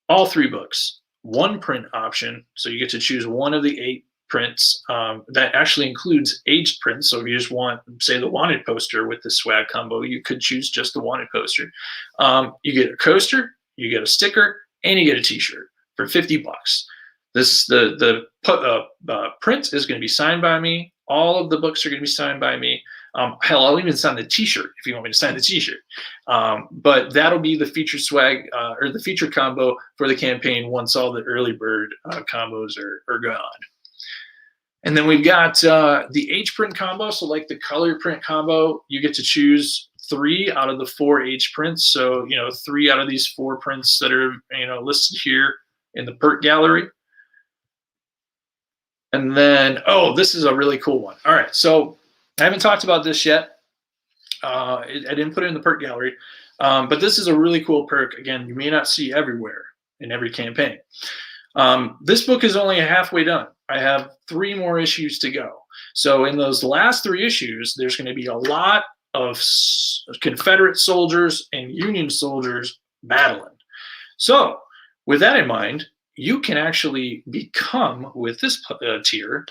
all 3 books, 1 print option, so you get to choose one of the 8 prints. That actually includes aged prints. So if you just want, say, the wanted poster with the swag combo, you could choose just the wanted poster. You get a coaster, you get a sticker, and you get a T-shirt for $50. The print is going to be signed by me. All of the books are going to be signed by me. Hell, I'll even sign the T-shirt if you want me to sign the T-shirt. But that'll be the featured swag or the featured combo for the campaign once all the early bird combos are gone. And then we've got the H print combo. So like the color print combo, you get to choose 3 out of the 4 H prints. So 3 out of these 4 prints that are listed here in the perk gallery. And then, oh, this is a really cool one. All right, so I haven't talked about this yet. I didn't put it in the perk gallery, but this is a really cool perk. Again, you may not see everywhere in every campaign. This book is only halfway done. I have 3 more issues to go. So in those last 3 issues, there's going to be a lot of Confederate soldiers and Union soldiers battling. So with that in mind, you can actually become, with this tier,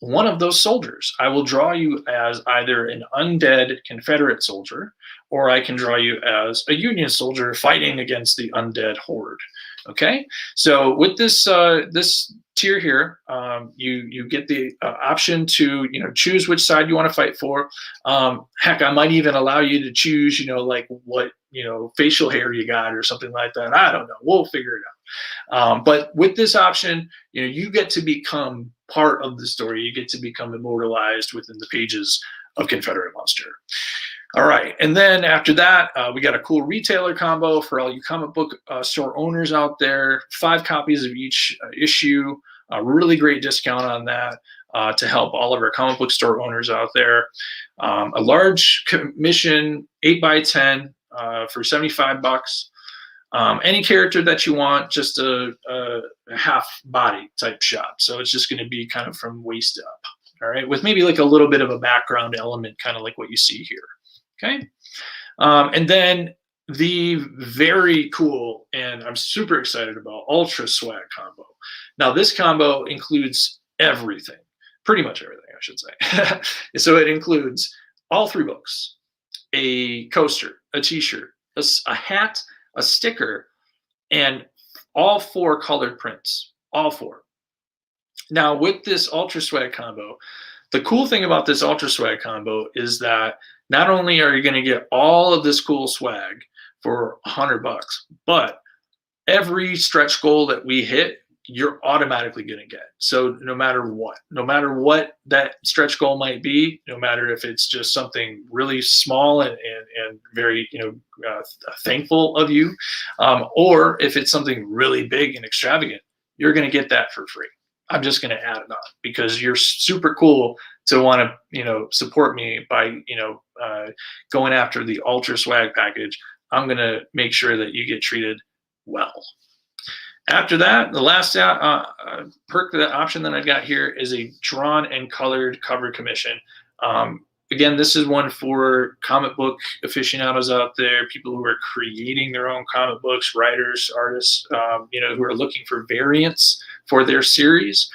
one of those soldiers. I will draw you as either an undead Confederate soldier, or I can draw you as a Union soldier fighting against the undead horde. Okay, so with this this tier here, you get the option to choose which side you want to fight for. Heck, I might even allow you to choose like what facial hair you got or something like that. I don't know. We'll figure it out. But with this option, you get to become part of the story. You get to become immortalized within the pages of Confederate Monster. All right, and then after that, we got a cool retailer combo for all you comic book store owners out there. 5 copies of each issue, a really great discount on that to help all of our comic book store owners out there. A large commission, 8x10 for $75. Any character that you want, just a half body type shot. So it's just going to be kind of from waist up. All right, with maybe like a little bit of a background element, kind of like what you see here. Okay, and then the very cool, and I'm super excited about, Ultra Swag combo. Now this combo includes everything, pretty much everything, I should say. So it includes all 3 books, a coaster, a T-shirt, a hat, a sticker, and all 4 colored prints, all 4. Now with this Ultra Swag combo, the cool thing about this Ultra Swag combo is that not only are you going to get all of this cool swag for $100, but every stretch goal that we hit, you're automatically going to get. So no matter what that stretch goal might be, no matter if it's just something really small and very thankful of you, or if it's something really big and extravagant, you're going to get that for free. I'm just going to add it on because you're super cool to want to, support me by, going after the Ultra Swag package. I'm going to make sure that you get treated well. After that, the last perk, the option that I've got here is a drawn and colored cover commission. Again, this is one for comic book aficionados out there, people who are creating their own comic books, writers, artists, who are looking for variants for their series.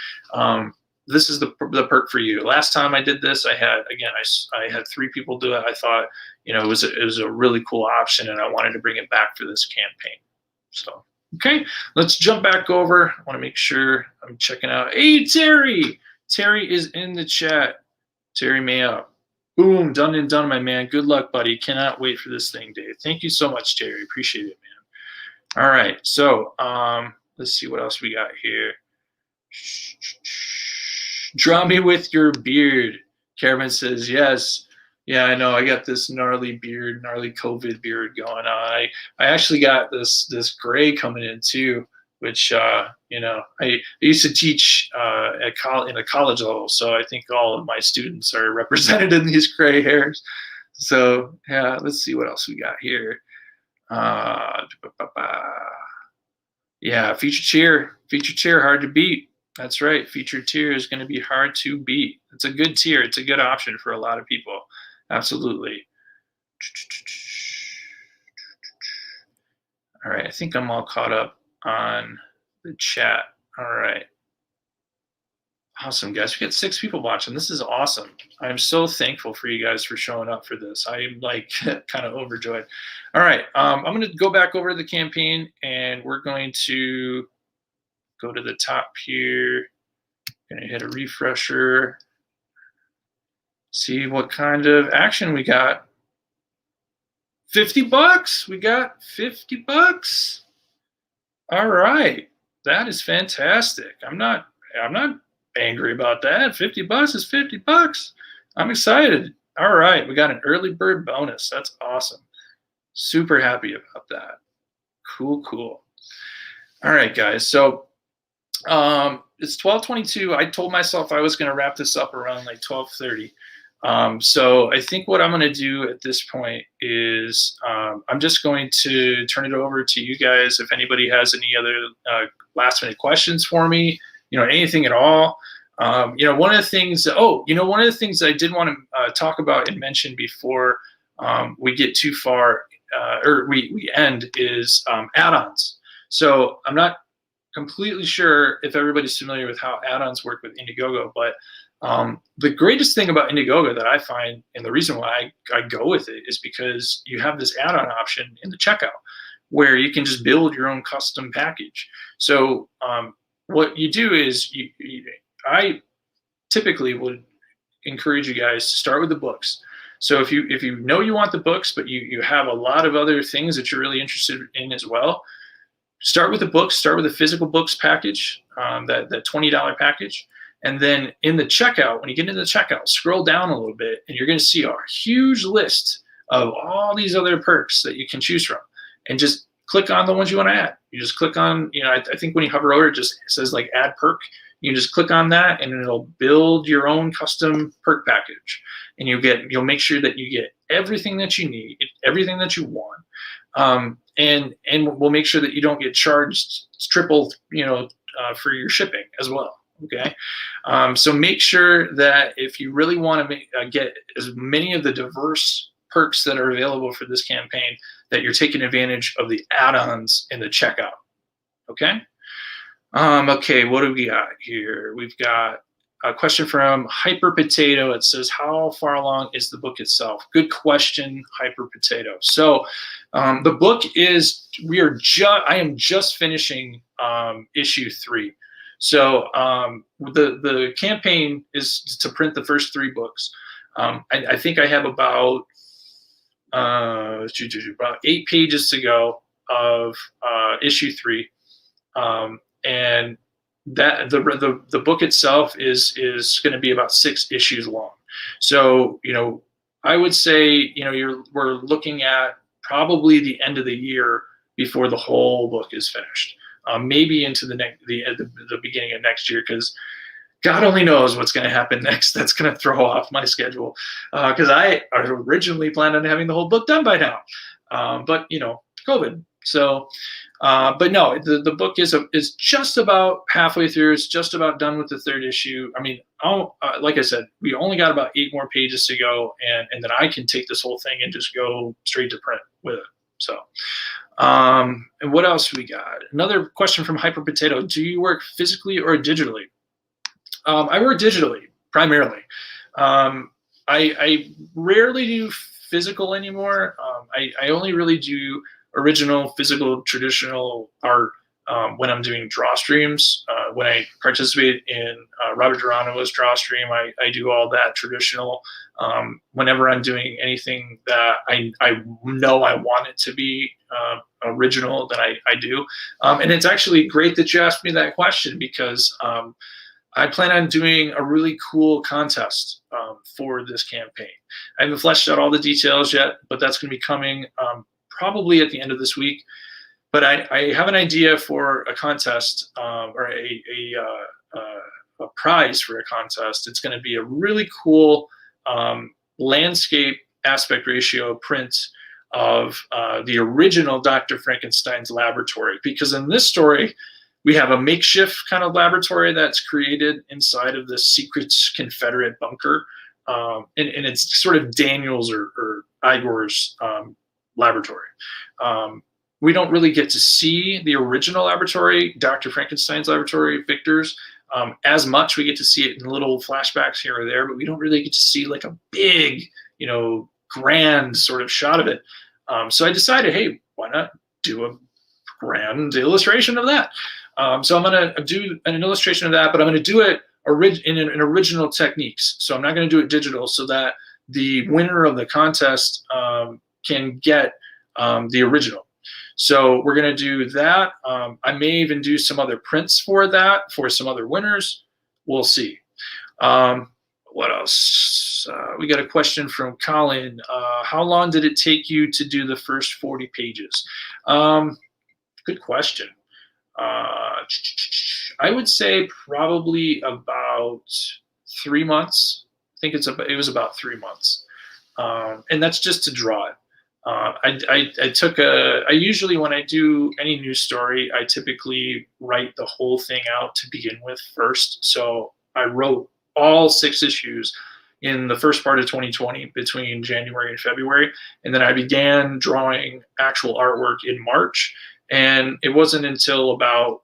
This is the perk for you. Last time I did this, I had 3 people do it. I thought, it was a really cool option, and I wanted to bring it back for this campaign. So, okay, let's jump back over. I want to make sure I'm checking out. Hey, Terry! Terry is in the chat. Terry Mayo. Boom, done and done, my man. Good luck, buddy. Cannot wait for this thing, Dave. Thank you so much, Terry. Appreciate it, man. All right, so let's see what else we got here. Draw me with your beard. Kevin says, yes. Yeah, I know. I got this gnarly beard, gnarly COVID beard going on. I actually got this gray coming in too, which you know, I used to teach in a college level, so I think all of my students are represented in these gray hairs. So yeah, let's see what else we got here. Yeah, feature tier, hard to beat. That's right. Featured tier is going to be hard to beat. It's a good tier. It's a good option for a lot of people. Absolutely. All right. I think I'm all caught up on the chat. All right. Awesome, guys. We got 6 people watching. This is awesome. I'm so thankful for you guys for showing up for this. I'm like kind of overjoyed. All right. I'm going to go back over the campaign, and we're going to go to the top here. Going to hit a refresher. See what kind of action we got. $50. We got $50. All right. That is fantastic. I'm not angry about that. $50 is $50. I'm excited. All right. We got an early bird bonus. That's awesome. Super happy about that. Cool. All right, guys. So it's 12:22. I told myself I was going to wrap this up around like 12:30. So I think what I'm going to do at this point is I'm just going to turn it over to you guys. If anybody has any other last minute questions for me, you know, anything at all. You know, one of the things I did want to talk about and mention before we get too far or we end is add-ons. So I'm not completely sure if everybody's familiar with how add-ons work with IndieGoGo, but the greatest thing about IndieGoGo that I find, and the reason why I go with it, is because you have this add-on option in the checkout where you can just build your own custom package. So what you do is I typically would encourage you guys to start with the books. So if you know you want the books, but you have a lot of other things that you're really interested in as well, start with the books, start with a physical books package, that $20 package. And then in the checkout, when you get into the checkout, scroll down a little bit and you're going to see a huge list of all these other perks that you can choose from. And just click on the ones you want to add. You just click on, you know, I think when you hover over, it just says like add perk. You just click on that and it'll build your own custom perk package. And you'll make sure that you get everything that you need, everything that you want. And we'll make sure that you don't get charged triple, for your shipping as well. Okay. So make sure that if you really want to get as many of the diverse perks that are available for this campaign, that you're taking advantage of the add-ons in the checkout. Okay. Okay. What do we got here? We've got a question from Hyper Potato. It says, how far along is the book itself? Good question, Hyper Potato. So the book is, I am just finishing issue 3. So the campaign is to print the first 3 books. I think I have about 8 pages to go of issue 3. And that the book itself is going to be about 6 issues long. So, I would say, we're looking at probably the end of the year before the whole book is finished. Maybe into the beginning of next year, because God only knows what's going to happen next. That's going to throw off my schedule, because I originally planned on having the whole book done by now, but COVID. So, but no, the book is just about halfway through. It's just about done with the 3rd issue. I mean, like I said, we only got about 8 more pages to go, and then I can take this whole thing and just go straight to print with it. So. And what else we got? Another question from Hyper Potato. Do you work physically or digitally? I work digitally, primarily. I rarely do physical anymore. I only really do original, physical, traditional art when I'm doing draw streams. When I participate in Robert Geronimo's draw stream, I do all that traditional. Whenever I'm doing anything that I know I want it to be original, then I do. And it's actually great that you asked me that question, because I plan on doing a really cool contest for this campaign. I haven't fleshed out all the details yet, but that's going to be coming probably at the end of this week. But I have an idea for a contest, or a prize for a contest. It's going to be a really cool landscape aspect ratio print of the original Dr. Frankenstein's laboratory. Because in this story, we have a makeshift kind of laboratory that's created inside of this secret Confederate bunker. And it's sort of Daniel's or Igor's laboratory. We don't really get to see the original laboratory, Dr. Frankenstein's laboratory, Victor's, as much. We get to see it in little flashbacks here or there, but we don't really get to see like a big, grand sort of shot of it. So I decided, hey, why not do a grand illustration of that? So I'm going to do an illustration of that, but I'm going to do it in original techniques. So I'm not going to do it digital, so that the winner of the contest can get the original. So we're going to do that. I may even do some other prints for that, for some other winners. We'll see. What else? We got a question from Colin. How long did it take you to do the first 40 pages? Good question. I would say probably about 3 months. I think it was about 3 months. And that's just to draw it. I usually, when I do any news story, I typically write the whole thing out to begin with first. So I wrote all 6 issues in the first part of 2020, between January and February. And then I began drawing actual artwork in March. And it wasn't until about,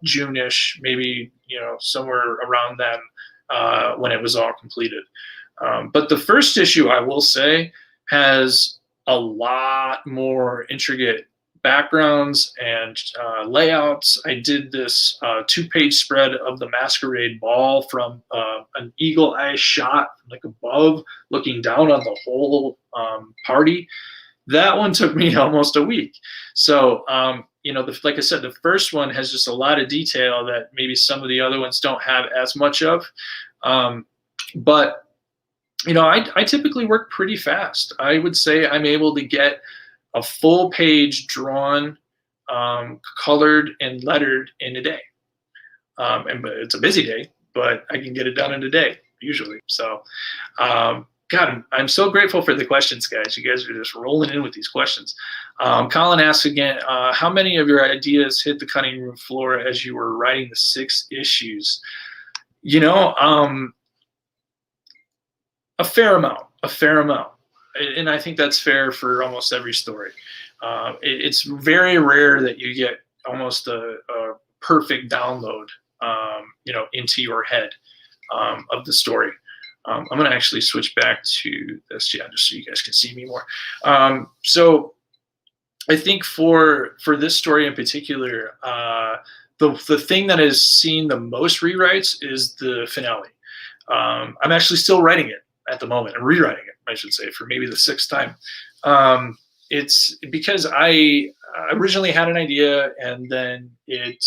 June-ish, maybe, somewhere around then, when it was all completed. But the first issue, I will say, has a lot more intricate backgrounds and layouts. I did this 2-page spread of the Masquerade Ball from an eagle eye shot, like above, looking down on the whole party. That one took me almost a week. So, like I said, the first one has just a lot of detail that maybe some of the other ones don't have as much of. But I typically work pretty fast. I would say I'm able to get a full page drawn, colored, and lettered in a day. But it's a busy day, but I can get it done in a day, usually. So, God, I'm so grateful for the questions, guys. You guys are just rolling in with these questions. Colin asks again, how many of your ideas hit the cutting room floor as you were writing the 6 issues? A fair amount. And I think that's fair for almost every story. It's very rare that you get almost a perfect download, into your head of the story. I'm going to actually switch back to this, just so you guys can see me more. So I think for this story in particular, the thing that has seen the most rewrites is the finale. I'm actually still writing it at the moment. I'm rewriting it, I should say, for maybe the 6th time. It's because I originally had an idea, and then it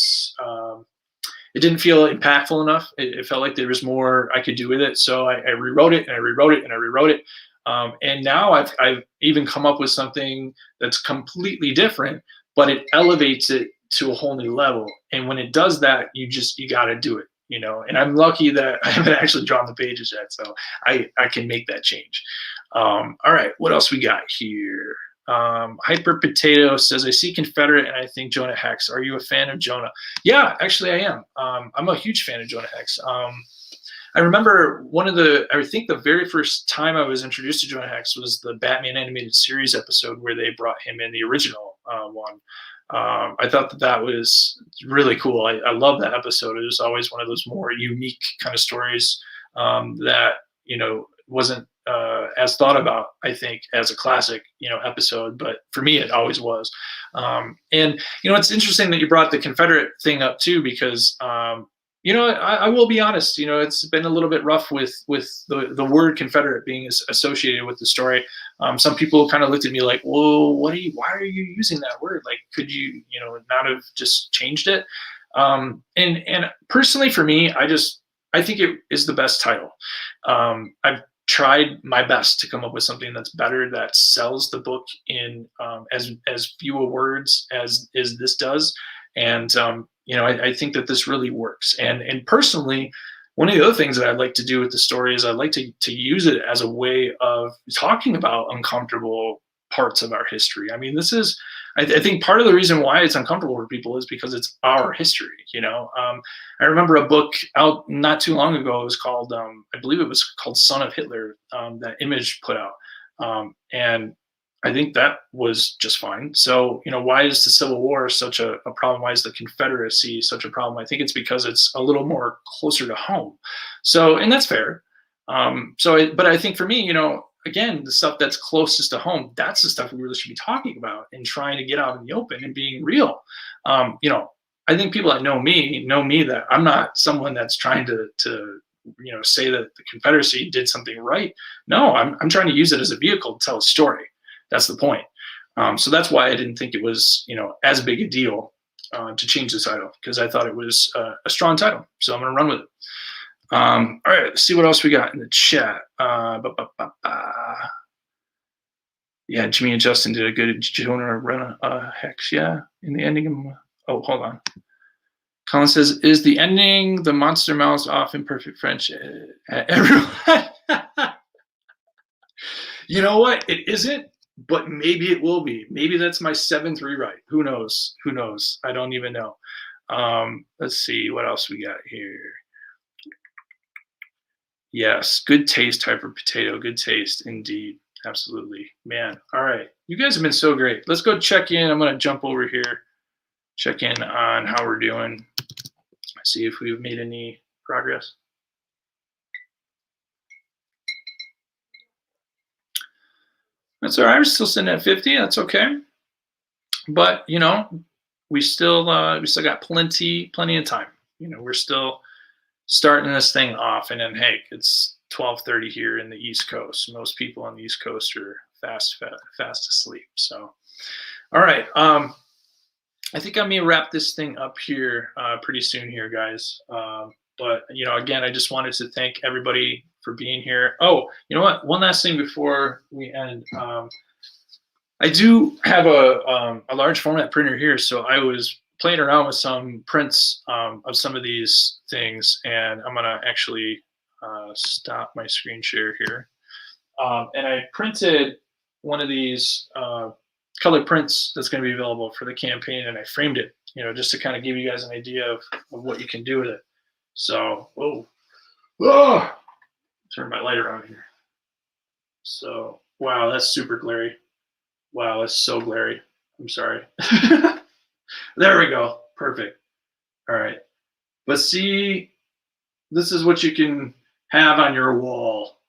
didn't feel impactful enough. It felt like there was more I could do with it. So I rewrote it, and I rewrote it, and I rewrote it. And now I've even come up with something that's completely different, but it elevates it to a whole new level. And when it does that, you got to do it. And I'm lucky that I haven't actually drawn the pages yet, so I can make that change. All right, what else we got here? Hyper Potato says, I see Confederate and I think Jonah Hex. Are you a fan of Jonah? Yeah, actually I am. I'm a huge fan of Jonah Hex. I remember I think the very first time I was introduced to Jonah Hex was the Batman animated series episode where they brought him in, the original one. I thought that was really cool. I love that episode. It was always one of those more unique kind of stories that wasn't as thought about, I think, as a classic, episode, but for me, it always was. And it's interesting that you brought the Confederate thing up too, because I will be honest. It's been a little bit rough with the word Confederate being associated with the story. Some people kind of looked at me like, "Well, why are you using that word? Like, could you, not have just changed it?" And personally, for me, I think it is the best title. I've tried my best to come up with something that's better, that sells the book in as few words as this does, and I think that this really works. And personally, one of the other things that I'd like to do with the story is I'd like to use it as a way of talking about uncomfortable parts of our history. I mean, this is, I think part of the reason why it's uncomfortable for people is because it's our history. I remember a book out not too long ago. It was called, I believe it was called Son of Hitler, that Image put out. And I think that was just fine. So, why is the Civil War such a problem? Why is the Confederacy such a problem? I think it's because it's a little more closer to home. So, and that's fair. But I think for me, again, the stuff that's closest to home, that's the stuff we really should be talking about and trying to get out in the open and being real. I think people that know me that I'm not someone that's trying to say that the Confederacy did something right. No, I'm trying to use it as a vehicle to tell a story. That's the point. So that's why I didn't think it was, as big a deal to change the title, because I thought it was a strong title. So I'm going to run with it. All right, let's see what else we got in the chat. Yeah, Jimmy and Justin did a good Jonah run hex. Yeah, in the ending. Oh, hold on. Colin says, "Is the ending the monster mouths off in perfect French?" Everyone. You know what? It isn't, but maybe it will be. Maybe that's my 7th rewrite. Who knows? Who knows? I don't even know. Let's see what else we got here. Yes, good taste, Hyper Potato. Good taste, indeed. Absolutely. Man, all right. You guys have been so great. Let's go check in. I'm going to jump over here, check in on how we're doing, see if we've made any progress. That's all right. We're still sitting at 50. That's okay. But, we still got plenty of time. We're still starting this thing off, and then hey, it's 12:30 here in the East Coast. Most people on the East Coast are fast asleep. So, all right. I think I may wrap this thing up here pretty soon here, guys. But again, I just wanted to thank everybody for being here. Oh, you know what? One last thing before we end. I do have a large format printer here, so I was playing around with some prints of some of these things, and I'm gonna actually stop my screen share here. And I printed one of these color prints that's going to be available for the campaign, and I framed it, just to kind of give you guys an idea of what you can do with it. So, whoa, turn my light around here. So, wow, that's super glary. Wow, that's so glary. I'm sorry. There we go. Perfect. All right. But see, this is what you can have on your wall,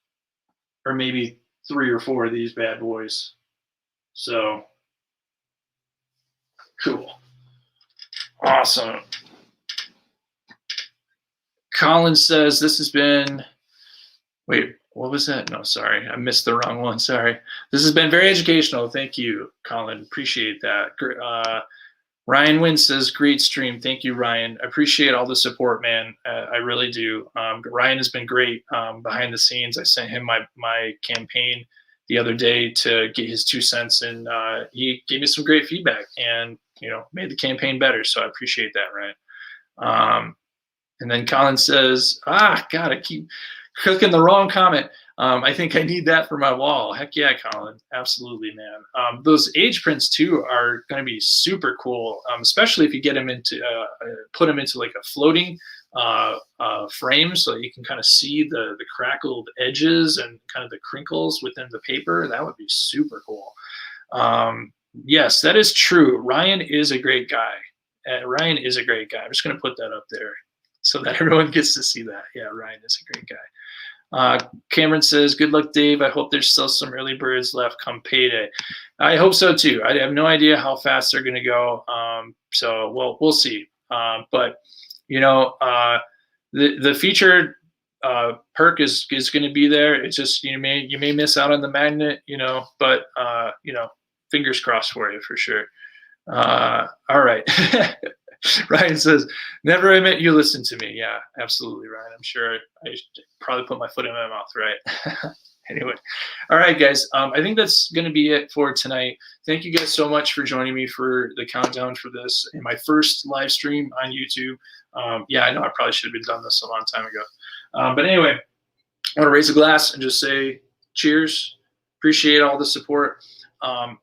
or maybe 3 or 4 of these bad boys. So, cool. Awesome. Colin says this has been, wait, what was that? No, sorry. I missed the wrong one. Sorry. This has been very educational. Thank you, Colin. Appreciate that. Ryan Wynn says, great stream. Thank you, Ryan. I appreciate all the support, man. I really do. Ryan has been great behind the scenes. I sent him my campaign the other day to get his 2 cents, and he gave me some great feedback and, made the campaign better. So I appreciate that, Ryan. And then Colin says, God, I keep clicking the wrong comment. I think I need that for my wall. Heck yeah, Colin. Absolutely, man. Those age prints too are going to be super cool, especially if you get them into, put them into like a floating frame, so that you can kind of see the crackled edges and kind of the crinkles within the paper. That would be super cool. Yes, that is true. Ryan is a great guy. Ryan is a great guy. I'm just going to put that up there so that everyone gets to see that. Yeah, Ryan is a great guy. Cameron says, good luck, Dave. I hope there's still some early birds left come payday. I hope so too. I have no idea how fast they're going to go. So we'll see. But you know, the featured perk is going to be there. It's just you may miss out on the magnet, you know, but you know, fingers crossed for you for sure. All right. Ryan says, never admit you listen to me. Yeah, absolutely, Ryan. I'm sure I probably put my foot in my mouth, right? Anyway, all right, guys. I think that's going to be it for tonight. Thank you guys so much for joining me for the countdown for this in my first live stream on YouTube. Yeah, I know I probably should have been done this a long time ago. But anyway, I want to raise a glass and just say cheers. Appreciate all the support.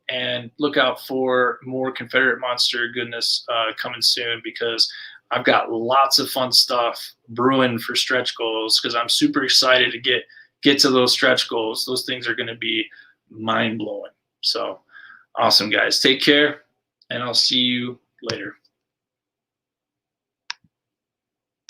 And look out for more Confederate Monster goodness coming soon, because I've got lots of fun stuff brewing for stretch goals, because I'm super excited to get to those stretch goals. Those things are going to be mind-blowing. So awesome, guys. Take care, and I'll see you later.